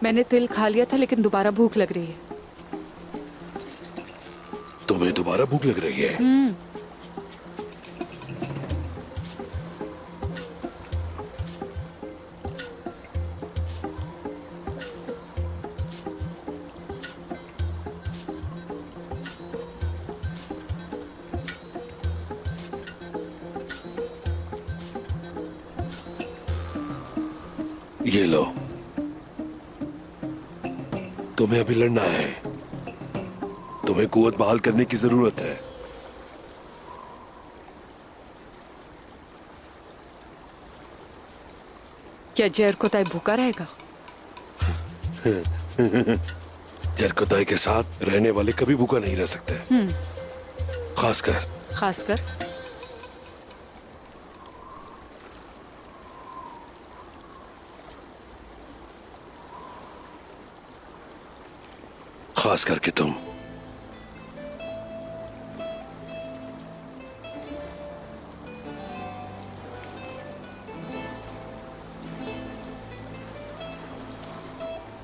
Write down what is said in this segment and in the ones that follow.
मैंने तिल खा लिया था लेकिन दोबारा भूख लग रही है। तुम्हें दोबारा भूख लग रही है? ये लो, तुम्हें अभी लड़ना है। तुम्हें कुव्वत बहाल करने की जरूरत है। क्या जरकोताई भूखा रहेगा? जरकोताई के साथ रहने वाले कभी भूखा नहीं रह सकते। खासकर खास करके तुम।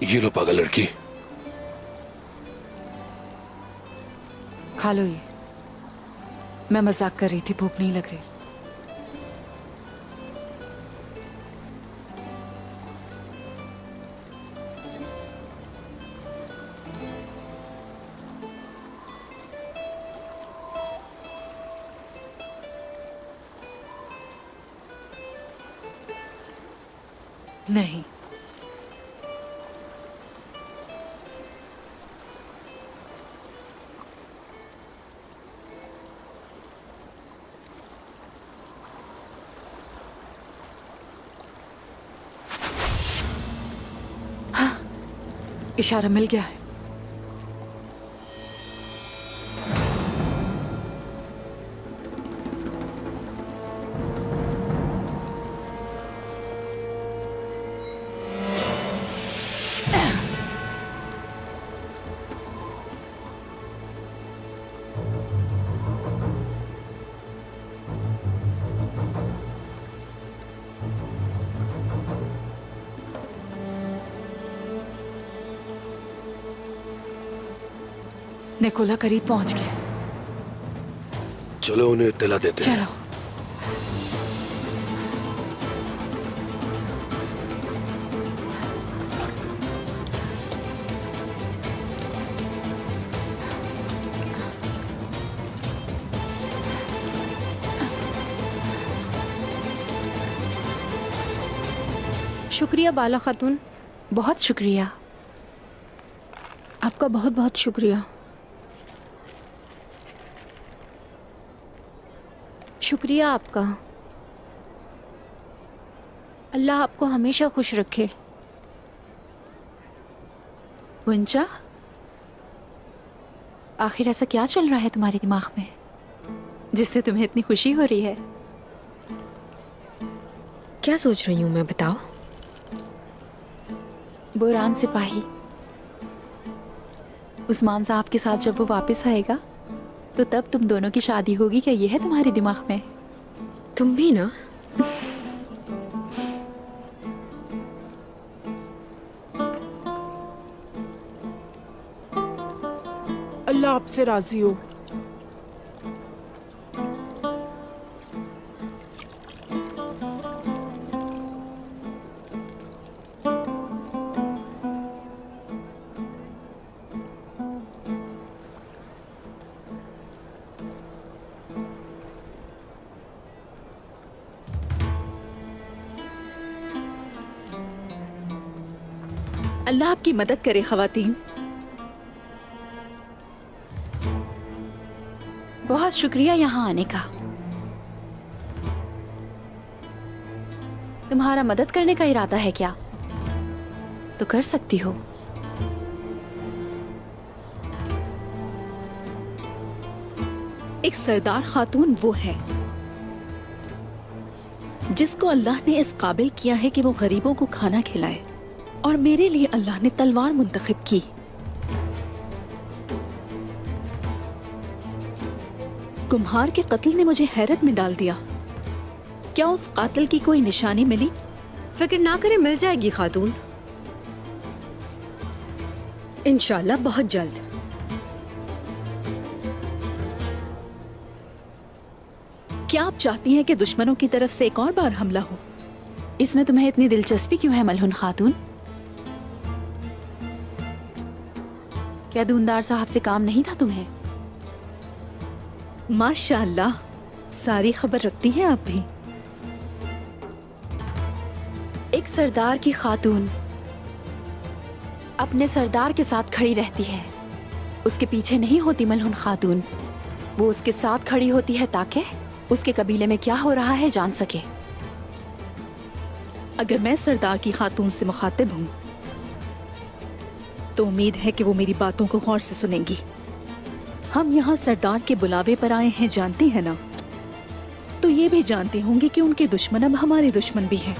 ये लो पागल लड़की, खा लो ये। मैं मजाक कर रही थी, भूख नहीं लग रही। नहीं, हाँ, इशारा मिल गया है। निकोला करीब पहुंच गए। चलो उन्हें इत्तला देते हैं। चलो। शुक्रिया बाला खातून, बहुत शुक्रिया। आपका बहुत बहुत शुक्रिया। शुक्रिया आपका। अल्लाह आपको हमेशा खुश रखे। गुंजा, आखिर ऐसा क्या चल रहा है तुम्हारे दिमाग में जिससे तुम्हें इतनी खुशी हो रही है? क्या सोच रही हूँ मैं, बताओ। बुरहान सिपाही उस्मान साहब के साथ जब वो वापस आएगा तो तब तुम दोनों की शादी होगी, क्या ये है तुम्हारे दिमाग में? तुम भी ना। अल्लाह आपसे राजी हो। अल्लाह आपकी मदद करे ख़वातीन। बहुत शुक्रिया यहाँ आने का। तुम्हारा मदद करने का इरादा है क्या? तो कर सकती हो। एक सरदार खातून वो है जिसको अल्लाह ने इस काबिल किया है कि वो गरीबों को खाना खिलाए, और मेरे लिए अल्लाह ने तलवार मुंतखब की। कुम्हार के कत्ल ने मुझे हैरत में डाल दिया। क्या उस कातिल की कोई निशानी मिली? फिक्र ना करें, मिल जाएगी खातून। इंशाल्लाह बहुत जल्द। क्या आप चाहती हैं कि दुश्मनों की तरफ से एक और बार हमला हो? इसमें तुम्हें इतनी दिलचस्पी क्यों है मलहुन खातून? क्या दूनदार साहब से काम नहीं था तुम्हें? माशाअल्लाह, सारी खबर रखती हैं आप भी। एक सरदार की खातून अपने सरदार के साथ खड़ी रहती है, उसके पीछे नहीं होती मलहुन खातून। वो उसके साथ खड़ी होती है ताकि उसके कबीले में क्या हो रहा है जान सके। अगर मैं सरदार की खातून से मुखातिब हूँ तो उम्मीद है कि वो मेरी बातों को गौर से सुनेंगी। हम यहाँ सरदार के बुलावे पर आए हैं, जानती है ना? तो ये भी जानते होंगे कि उनके दुश्मन अब हमारे दुश्मन भी हैं।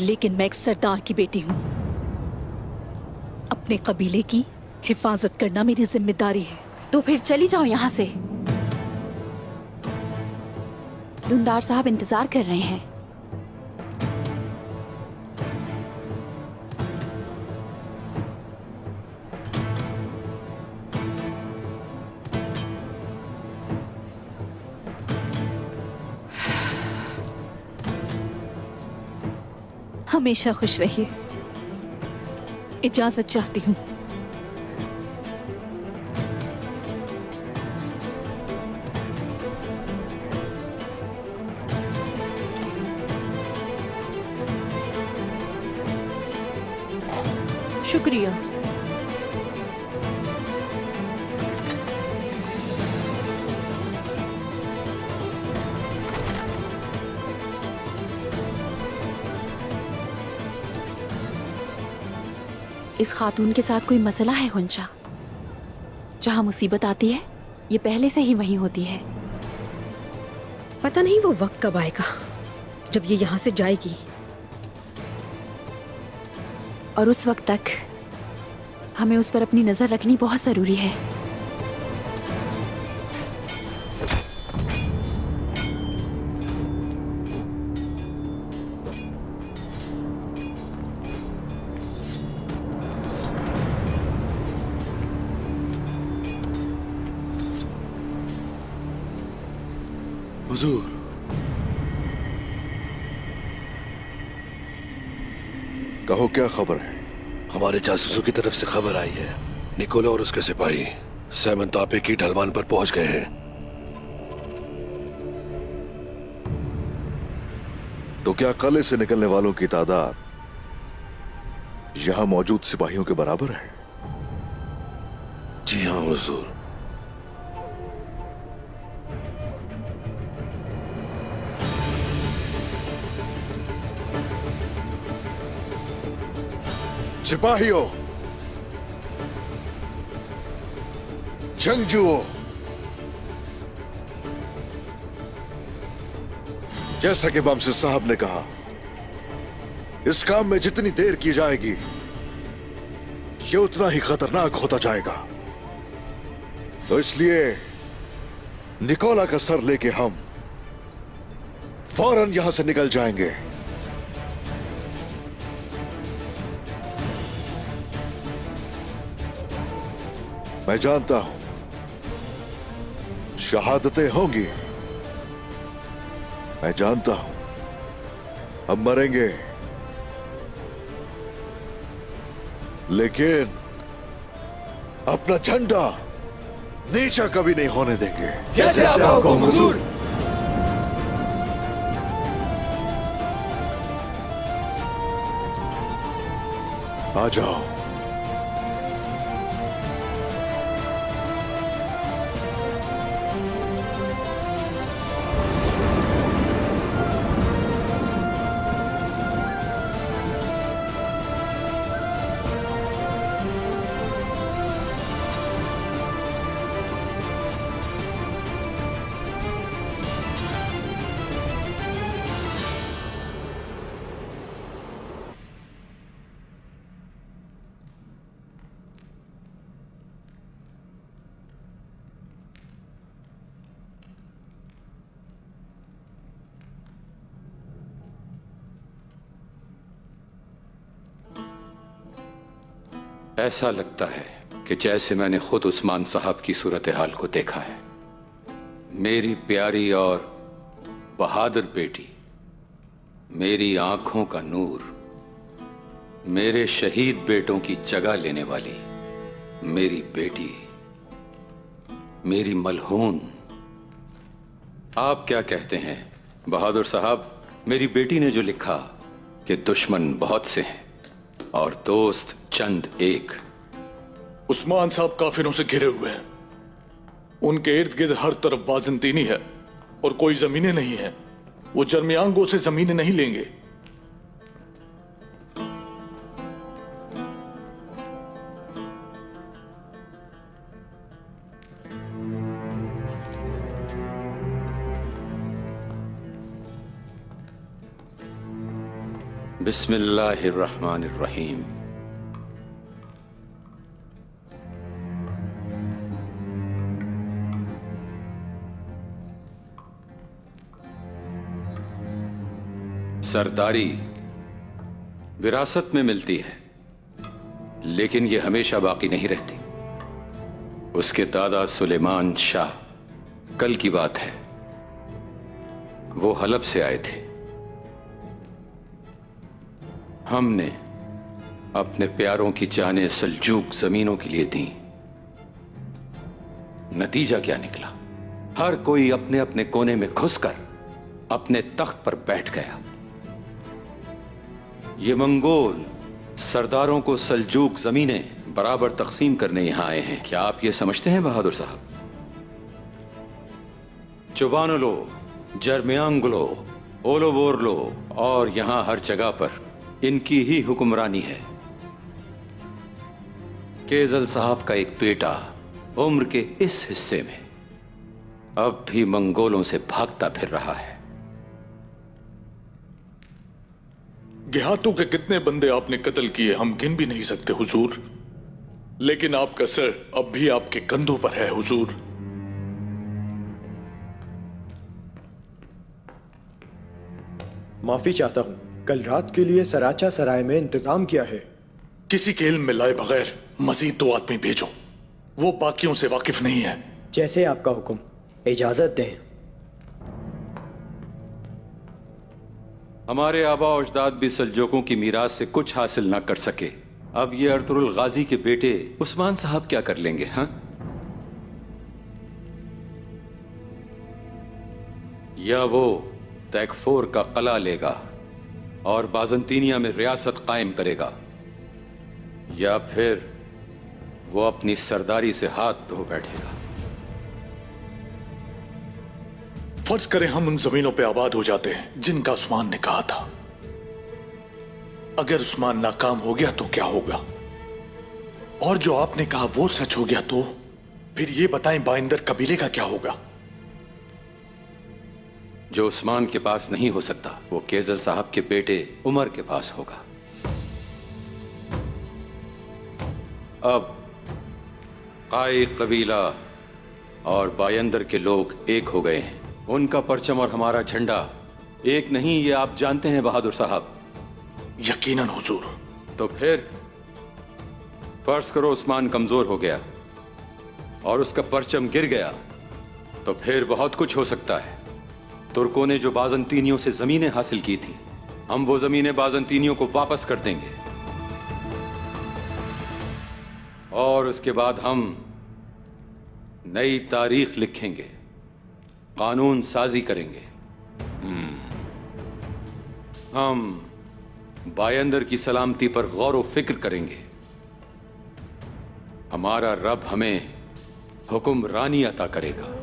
लेकिन मैं एक सरदार की बेटी हूँ। अपने कबीले की हिफाजत करना मेरी जिम्मेदारी है। तो फिर चली जाओ यहाँ से। दूनदार साहब इंतजार कर रहे हैं। हमेशा खुश रहिए। इजाजत चाहती हूँ। शुक्रिया। इस खातून के साथ कोई मसला है हुंचा? जहाँ मुसीबत आती है ये पहले से ही वहीं होती है। पता नहीं वो वक्त कब आएगा जब ये यहाँ से जाएगी। और उस वक्त तक हमें उस पर अपनी नजर रखनी बहुत जरूरी है। हुजूर, कहो क्या खबर है? हमारे जासूसों की तरफ से खबर आई है, निकोला और उसके सिपाही सैमन तापे की ढलवान पर पहुंच गए हैं। तो क्या कले से निकलने वालों की तादाद यहां मौजूद सिपाहियों के बराबर है? जी हाँ हुजूर। सिपाहियों, जंगजुओं, जैसा कि बमसे साहब ने कहा, इस काम में जितनी देर की जाएगी ये उतना ही खतरनाक होता जाएगा। तो इसलिए निकोला का सर लेके हम फौरन यहां से निकल जाएंगे। मैं जानता हूं शहादतें होंगी, मैं जानता हूं हम मरेंगे, लेकिन अपना झंडा नीचा कभी नहीं होने देंगे। जैसे आपका हुक्म हुजूर। आ जाओ। ऐसा लगता है कि जैसे मैंने खुद उस्मान साहब की सूरत हाल को देखा है। मेरी प्यारी और बहादुर बेटी, मेरी आंखों का नूर, मेरे शहीद बेटों की जगह लेने वाली मेरी बेटी, मेरी मलहून। आप क्या कहते हैं बहादुर साहब? मेरी बेटी ने जो लिखा कि दुश्मन बहुत से हैं और दोस्त चंद एक। उस्मान साहब काफिरों से घिरे हुए हैं। उनके इर्द गिर्द हर तरफ बाजंतीनी है और कोई जमीनें नहीं है। वो जर्मियांगों से जमीनें नहीं लेंगे। बिस्मिल्लाहिर्रहमानिर्रहीम। सरदारी विरासत में मिलती है, लेकिन यह हमेशा बाकी नहीं रहती। उसके दादा सुलेमान शाह, कल की बात है, वो हलब से आए थे। हमने अपने प्यारों की जानें सल्जूक जमीनों के लिए दी। नतीजा क्या निकला? हर कोई अपने अपने कोने में घुसकर अपने तख्त पर बैठ गया। ये मंगोल सरदारों को सल्जूक जमीनें बराबर तकसीम करने यहां आए हैं। क्या आप ये समझते हैं बहादुर साहब? चुबानुलो, जर्मियांगलो, ओलोबोरलो और यहां हर जगह पर इनकी ही हुक्मरानी है। केजल साहब का एक बेटा उम्र के इस हिस्से में अब भी मंगोलों से भागता फिर रहा है। देहातों के कितने बंदे आपने कत्ल किए हम गिन भी नहीं सकते हुजूर, लेकिन आपका सर अब भी आपके कंधों पर है हुजूर। माफी चाहता हूं, कल रात के लिए सराचा सराय में इंतजाम किया है। किसी के इल्म में लाए बगैर मजीद 2 आदमी भेजो। वो बाकियों से वाकिफ नहीं है। जैसे आपका हुक्म, इजाजत दें। हमारे आबा अजदाद भी सल्जूकों की मीरास से कुछ हासिल ना कर सके। अब ये अर्तुरुल गाजी के बेटे उस्मान साहब क्या कर लेंगे? हाँ, या वो तैकफोर का कला लेगा और बाजंतीनिया में रियासत कायम करेगा, या फिर वो अपनी सरदारी से हाथ धो बैठेगा। फर्ज करें हम उन जमीनों पे आबाद हो जाते हैं जिनका उस्मान ने कहा था। अगर उस्मान नाकाम हो गया तो क्या होगा? और जो आपने कहा वो सच हो गया तो फिर ये बताएं बाइंदर कबीले का क्या होगा? जो उस्मान के पास नहीं हो सकता वो केजल साहब के बेटे उमर के पास होगा। अब काई कबीला और बायंदर के लोग एक हो गए हैं। उनका परचम और हमारा झंडा एक नहीं, ये आप जानते हैं बहादुर साहब। यकीनन हुजूर। तो फिर फर्ज करो उस्मान कमजोर हो गया और उसका परचम गिर गया, तो फिर बहुत कुछ हो सकता है। तुर्कों ने जो बाजंतीनियों से जमीनें हासिल की थी, हम वो जमीनें बाजंतीनियों को वापस कर देंगे और उसके बाद हम नई तारीख लिखेंगे, कानून साजी करेंगे। हम बायंदर की सलामती पर गौर व फिक्र करेंगे। हमारा रब हमें हुक्मरानी अता करेगा।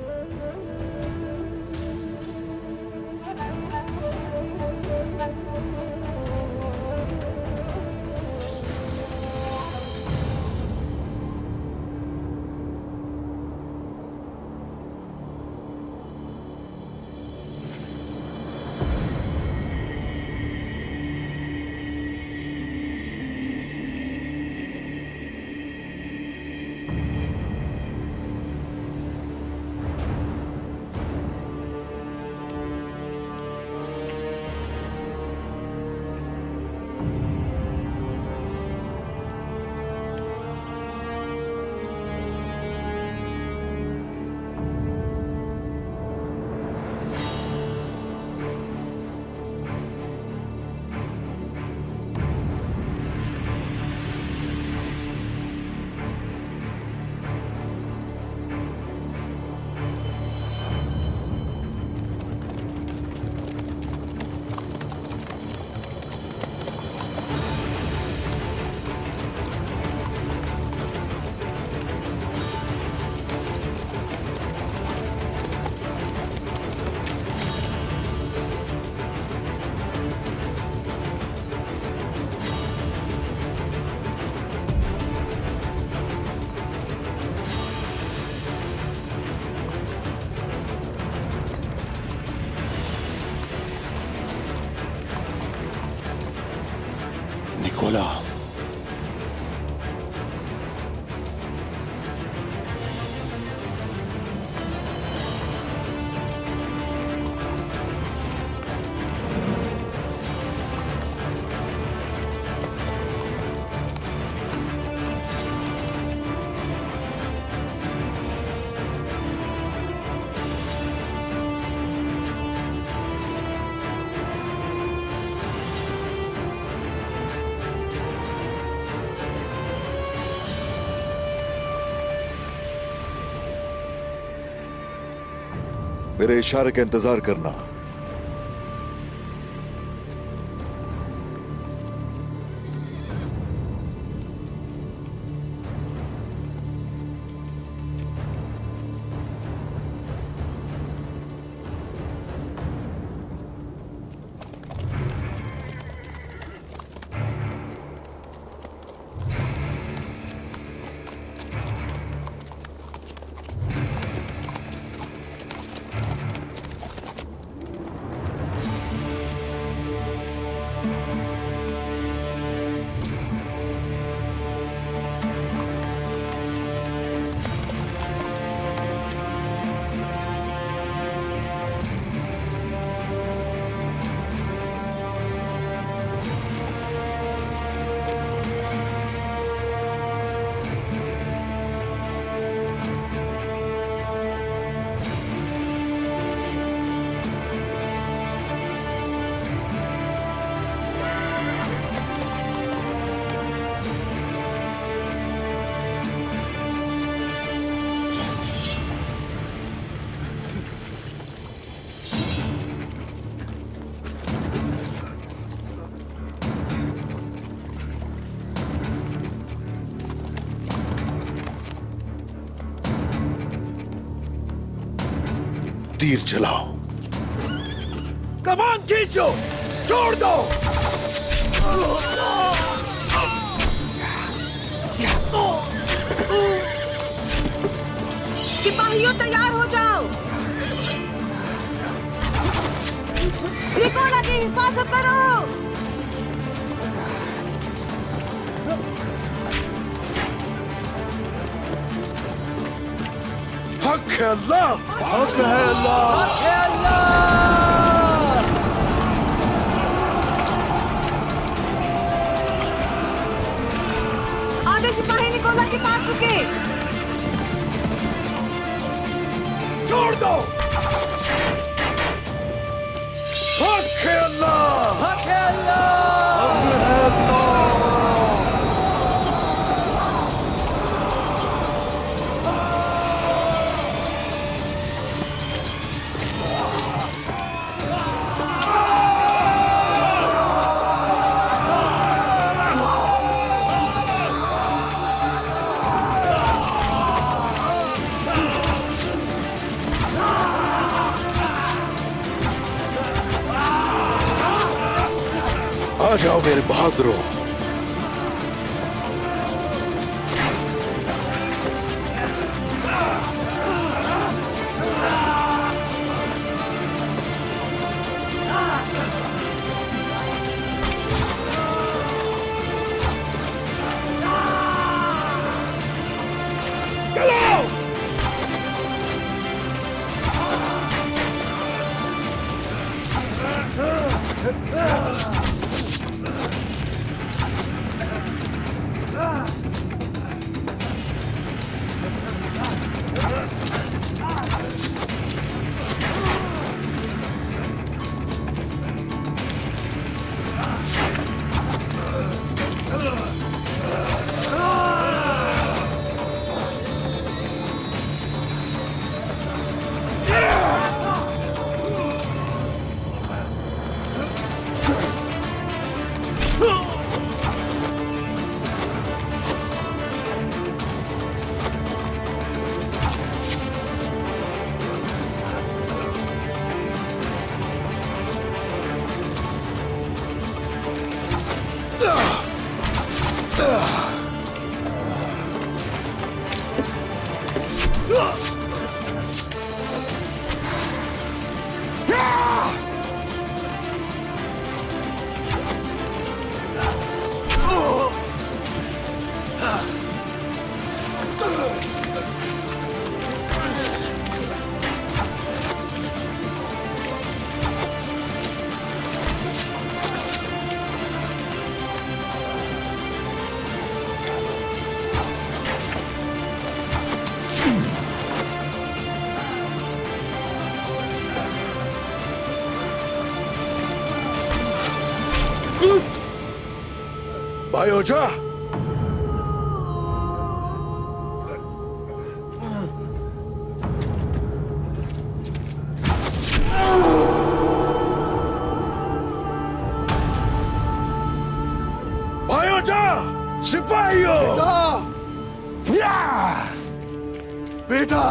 निकोला, मेरे इशारे का इंतजार करना। तीर चलाओ। कमान खींचो, छोड़ दो। सिपाहियों तैयार हो जाओ। निकोला की हिफाजत करो। हक है अल्लाह, हक है अल्लाह, हक है आधे सिपाही निकोला के पास रुके। छोड़ दो। हक है अल्लाह, हक है अल्लाह। हक है अल्लाह। आ जाओ मेरे बहादुरों। भाई हो जा। भाई हो जा, सिपाही हो बेटा।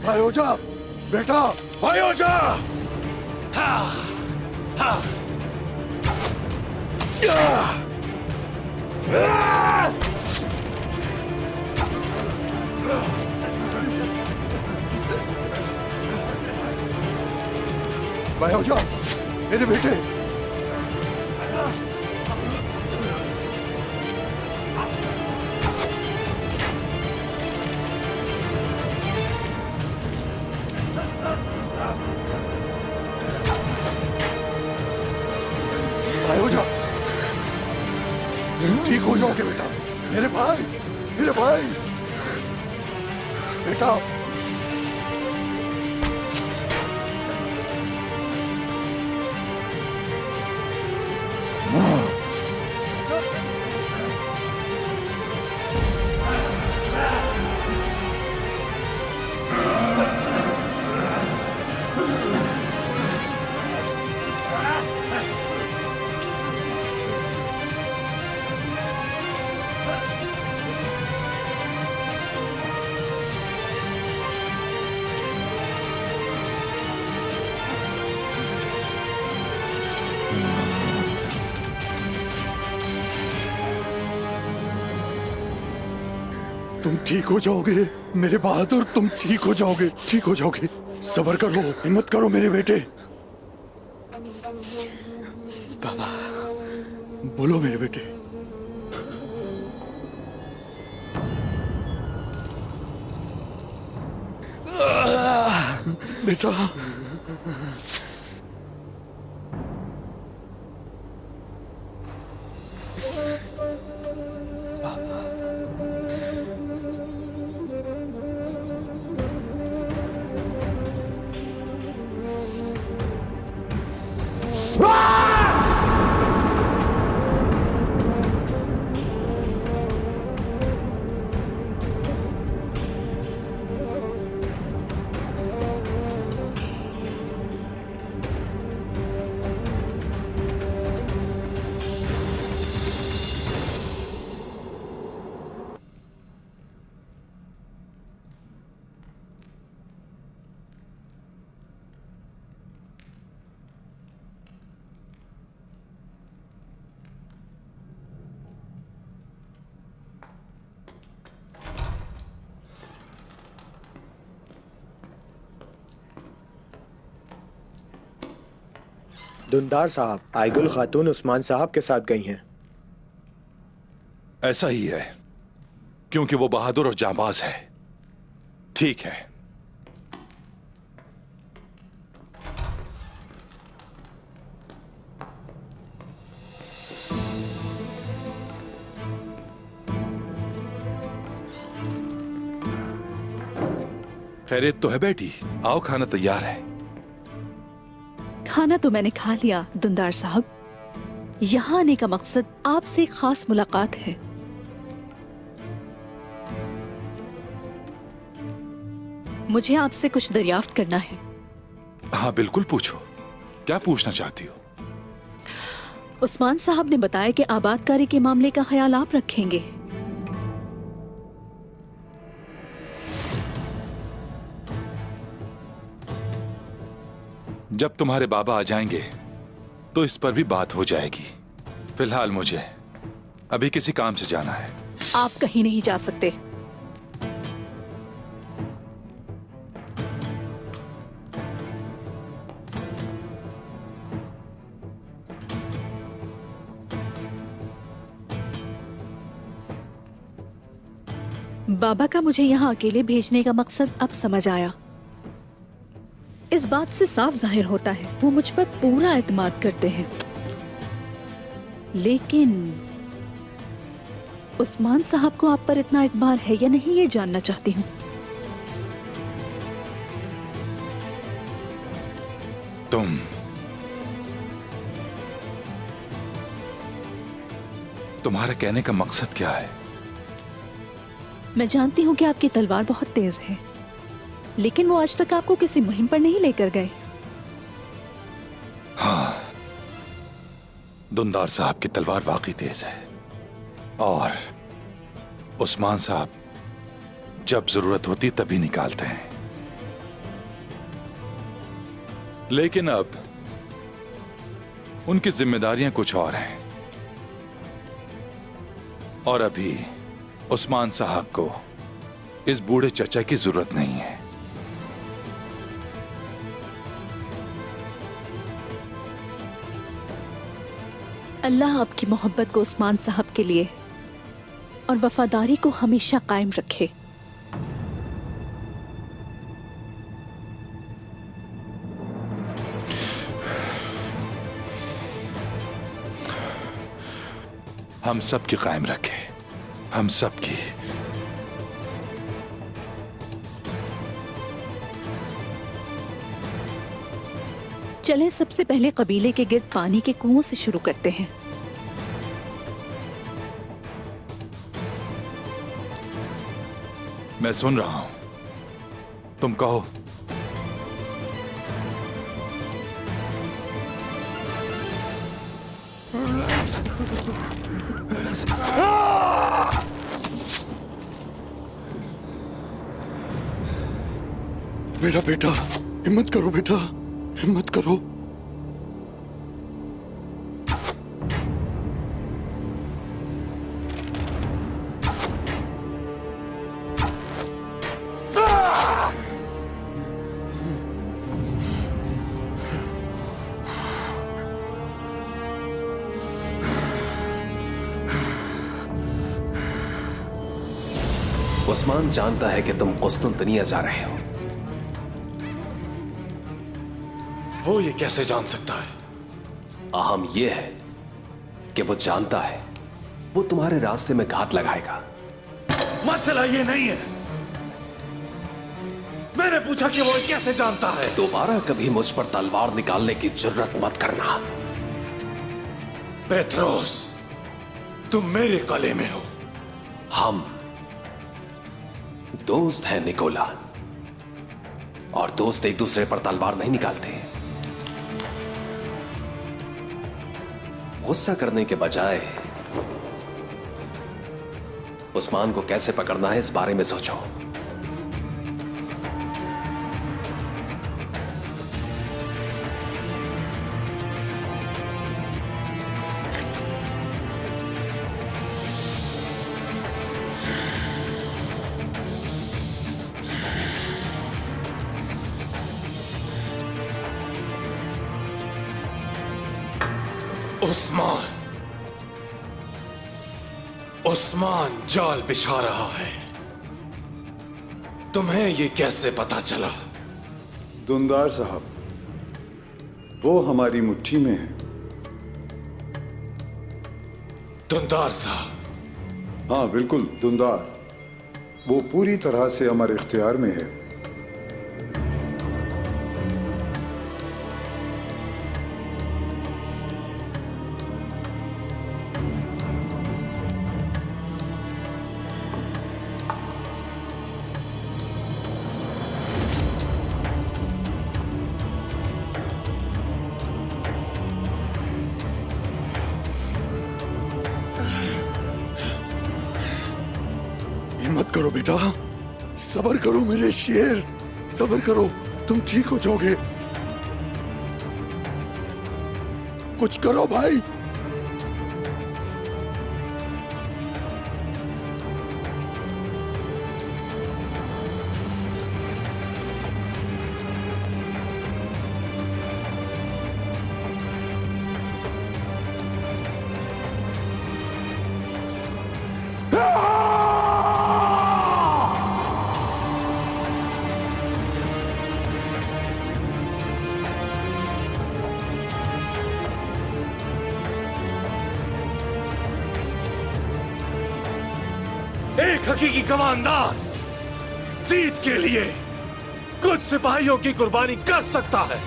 भाई हो जा बेटा, भाई हो जा। भाई हो जा मेरे बेटे। भाई हो जा, ठीक हो जाओगे बेटा। मेरे भाई, मेरे भाई बेटा। तुम ठीक हो जाओगे मेरे बहादुर, तुम ठीक हो जाओगे, ठीक हो जाओगे। सब्र करो, हिम्मत करो मेरे बेटे। बाबा बोलो मेरे बेटे। बेटा दुंदार साहब, आइगुल खातून उस्मान साहब के साथ गई हैं। ऐसा ही है, क्योंकि वो बहादुर और जांबाज है। ठीक है। खैरियत तो है बेटी? आओ, खाना तैयार है। खाना तो मैंने खा लिया दुंदार साहब। यहाँ आने का मकसद आपसे एक खास मुलाकात है। मुझे आपसे कुछ दरियाफ्त करना है। हाँ बिल्कुल, पूछो। क्या पूछना चाहती हो? उस्मान साहब ने बताया कि आबादकारी के मामले का ख्याल आप रखेंगे। जब तुम्हारे बाबा आ जाएंगे तो इस पर भी बात हो जाएगी। फिलहाल मुझे अभी किसी काम से जाना है। आप कहीं नहीं जा सकते। बाबा का मुझे यहाँ अकेले भेजने का मकसद अब समझ आया। इस बात से साफ जाहिर होता है वो मुझ पर पूरा एतमाद करते हैं। लेकिन उस्मान साहब को आप पर इतना एतबार है या नहीं, ये जानना चाहती हूँ। तुम तुम्हारे कहने का मकसद क्या है? मैं जानती हूँ कि आपकी तलवार बहुत तेज है, लेकिन वो आज तक आपको किसी मुहिम पर नहीं लेकर गए। हाँ, दुंदार साहब की तलवार वाकई तेज है और उस्मान साहब जब जरूरत होती तभी निकालते हैं। लेकिन अब उनकी जिम्मेदारियां कुछ और हैं और अभी उस्मान साहब को इस बूढ़े चचा की जरूरत नहीं है। अल्लाह आपकी मोहब्बत को उस्मान साहब के लिए और वफादारी को हमेशा कायम रखे। हम सब की कायम रखे, हम सब की। चलें सबसे पहले कबीले के गिर्द पानी के कुओं से शुरू करते हैं। मैं सुन रहा हूं, तुम कहो। मेरा बेटा, हिम्मत करो बेटा, हिम्मत करो। उस्मान जानता है कि तुम कुस्तुंतनिया जा रहे हो। वो ये कैसे जान सकता है? अहम यह है कि वो जानता है वो तुम्हारे रास्ते में घात लगाएगा। मसला ये नहीं है। मैंने पूछा कि वो कैसे जानता है। दोबारा कभी मुझ पर तलवार निकालने की जुर्रत मत करना। पेत्रोस, तुम मेरे गले में हो। हम दोस्त हैं निकोला, और दोस्त एक दूसरे पर तलवार नहीं निकालते। गुस्सा करने के बजाय उस्मान को कैसे पकड़ना है इस बारे में सोचो। उस्मान जाल बिछा रहा है। तुम्हें ये कैसे पता चला? दुंदार साहब, वो हमारी मुट्ठी में है। दुंदार साहब? हाँ बिल्कुल, दुंदार। वो पूरी तरह से हमारे इख्तियार में है। हिम्मत करो बेटा, सब्र करो मेरे शेर, सब्र करो, तुम ठीक हो जाओगे। कुछ करो भाई। एक हकीकी कमांडर जीत के लिए कुछ सिपाहियों की कुर्बानी कर सकता है।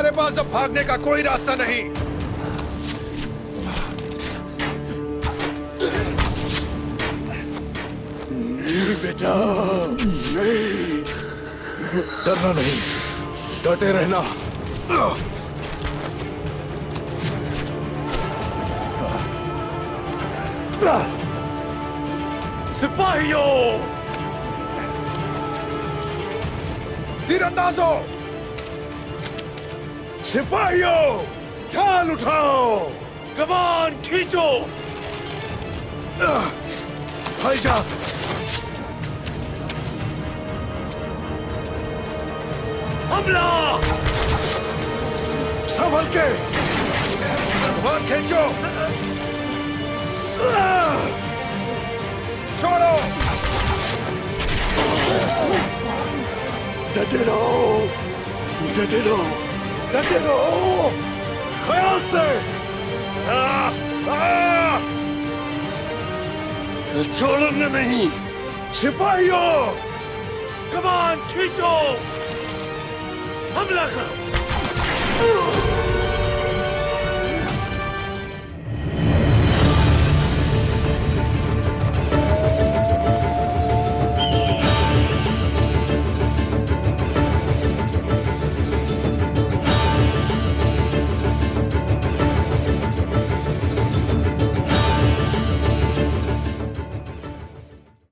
तुम्हारे पास अब भागने का कोई रास्ता नहीं। नहीं बेटा, नहीं। डरना नहीं, डटे रहना। सिपाहियों, तीरंदाजों, सिपाहियों, ढाल उठाओ, कमान खींचो। भाईजा, हमला! संभल के, कमान खींचो। छोड़ो। डटे रहो, डटे रहो, डटे रहो, ख्याल से। छोड़ोगे नहीं। सिपाहियों, कमान खींचो, हमला करो।